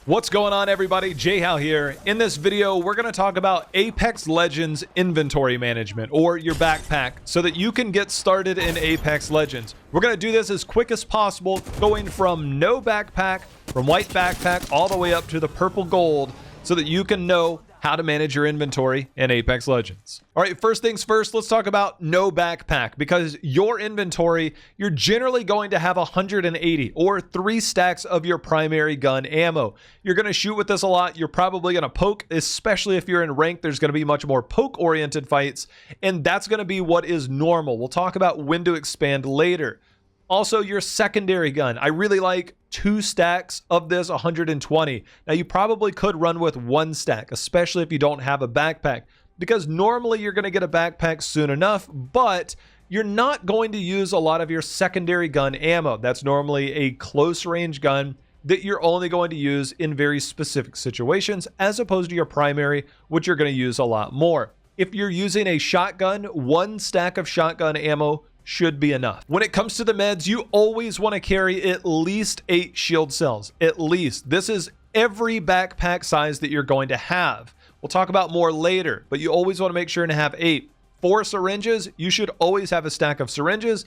What's going on, everybody? J-How here. In this video, we're going to talk about Apex Legends inventory management, or your backpack, so that you can get started in Apex Legends. We're going to do this as quick as possible, going from no backpack, from white backpack, all the way up to the purple gold, so that you can know how to manage your inventory in Apex Legends. All right, first things first, let's talk about no backpack, because your inventory, you're generally going to have 180 or 3 stacks of your primary gun ammo. You're going to shoot with this a lot. You're probably going to poke, especially if you're in rank. There's going to be much more poke-oriented fights, and that's going to be what is normal. We'll talk about when to expand later. Also, your secondary gun. I really like 2 stacks of this 120. Now, you probably could run with 1 stack, especially if you don't have a backpack, because normally you're going to get a backpack soon enough, but you're not going to use a lot of your secondary gun ammo. That's normally a close range gun that you're only going to use in very specific situations, as opposed to your primary, which you're going to use a lot more. If you're using a shotgun, 1 stack of shotgun ammo should be enough. When it comes to the meds, you always want to carry at least 8 shield cells. At least. This is every backpack size that you're going to have. We'll talk about more later, but you always want to make sure to have 8. 4 syringes, you should always have a stack of syringes,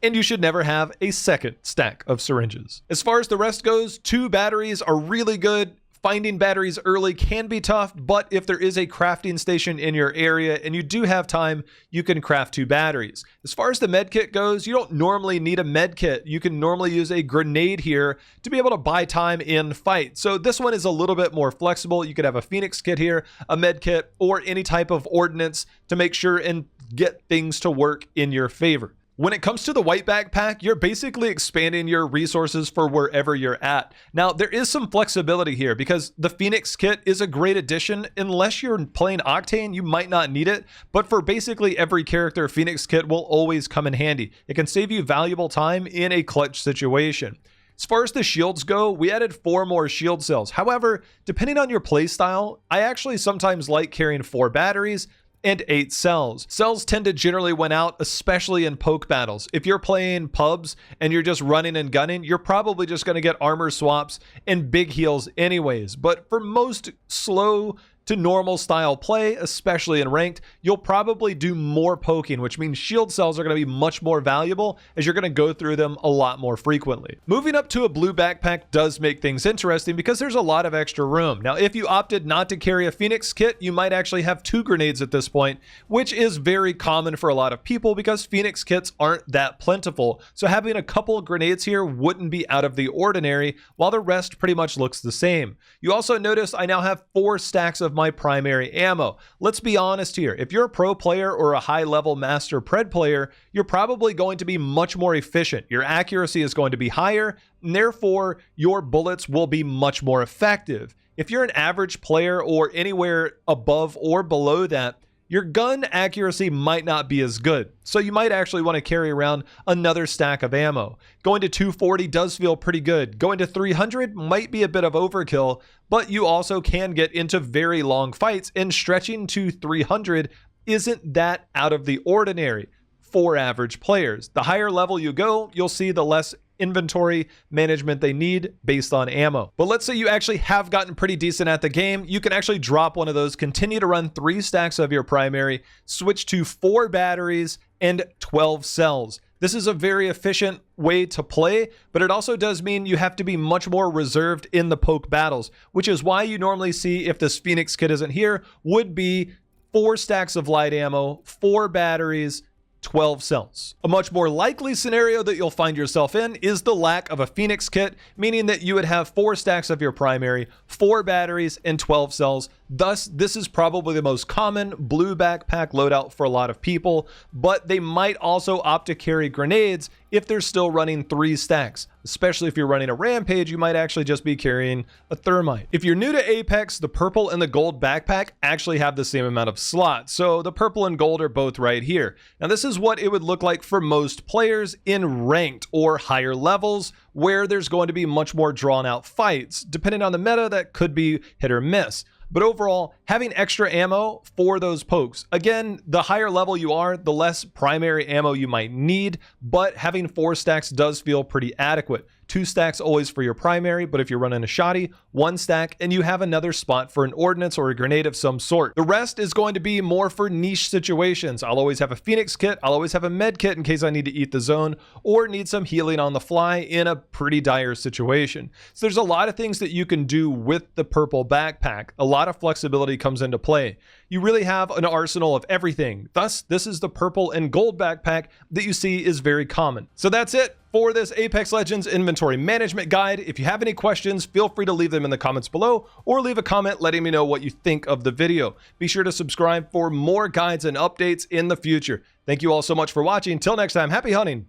and you should never have a second stack of syringes. As far as the rest goes, 2 batteries are really good. Finding batteries early can be tough, but if there is a crafting station in your area and you do have time, you can craft 2 batteries. As far as the med kit goes, you don't normally need a med kit. You can normally use a grenade here to be able to buy time in fight. So this one is a little bit more flexible. You could have a Phoenix kit here, a med kit, or any type of ordnance to make sure and get things to work in your favor. When it comes to the white backpack, you're basically expanding your resources for wherever you're at. Now, there is some flexibility here because the Phoenix kit is a great addition. Unless you're playing Octane, you might not need it. But for basically every character, Phoenix kit will always come in handy. It can save you valuable time in a clutch situation. As far as the shields go, we added 4 more shield cells. However, depending on your playstyle, I actually sometimes like carrying 4 batteries and 8 cells. Cells tend to generally win out, especially in poke battles. If you're playing pubs and you're just running and gunning, you're probably just going to get armor swaps and big heals anyways. But for most slow to normal style play, especially in ranked, you'll probably do more poking, which means shield cells are going to be much more valuable as you're going to go through them a lot more frequently. Moving up to a blue backpack does make things interesting because there's a lot of extra room. Now, if you opted not to carry a Phoenix kit, you might actually have 2 grenades at this point, which is very common for a lot of people because Phoenix kits aren't that plentiful. So having a couple of grenades here wouldn't be out of the ordinary, while the rest pretty much looks the same. You also notice I now have 4 stacks of my primary ammo. Let's be honest here. If you're a pro player or a high-level master pred player, you're probably going to be much more efficient. Your accuracy is going to be higher, and therefore your bullets will be much more effective. If you're an average player or anywhere above or below that, your gun accuracy might not be as good. So you might actually want to carry around another stack of ammo. Going to 240 does feel pretty good. Going to 300 might be a bit of overkill, but you also can get into very long fights, and stretching to 300 isn't that out of the ordinary for average players. The higher level you go, you'll see the less inventory management they need based on ammo. But let's say you actually have gotten pretty decent at the game. You can actually drop one of those, continue to run 3 stacks of your primary, switch to 4 batteries and 12 cells. This is a very efficient way to play, but it also does mean you have to be much more reserved in the poke battles, which is why you normally see, if this Phoenix kit isn't here, would be 4 stacks of light ammo, 4 batteries, 12 cells. A much more likely scenario that you'll find yourself in is the lack of a Phoenix kit, meaning that you would have 4 stacks of your primary, 4 batteries, and 12 cells. Thus, this is probably the most common blue backpack loadout for a lot of people, but they might also opt to carry grenades if they're still running 3 stacks. Especially if you're running a rampage, you might actually just be carrying a thermite. If you're new to Apex, the purple and the gold backpack actually have the same amount of slots. So the purple and gold are both right here. Now, this is what it would look like for most players in ranked or higher levels, where there's going to be much more drawn out fights. Depending on the meta, that could be hit or miss. But overall, having extra ammo for those pokes. Again, the higher level you are, the less primary ammo you might need, but having 4 stacks does feel pretty adequate. 2 stacks always for your primary, but if you're running a shoddy, 1 stack, and you have another spot for an ordnance or a grenade of some sort. The rest is going to be more for niche situations. I'll always have a Phoenix kit, I'll always have a med kit in case I need to eat the zone or need some healing on the fly in a pretty dire situation. So there's a lot of things that you can do with the purple backpack. A lot of flexibility comes into play. You really have an arsenal of everything. Thus, this is the purple and gold backpack that you see is very common. So that's it for this Apex Legends inventory management guide. If you have any questions, feel free to leave them in the comments below or leave a comment letting me know what you think of the video. Be sure to subscribe for more guides and updates in the future. Thank you all so much for watching. Till next time, happy hunting.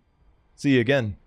See you again.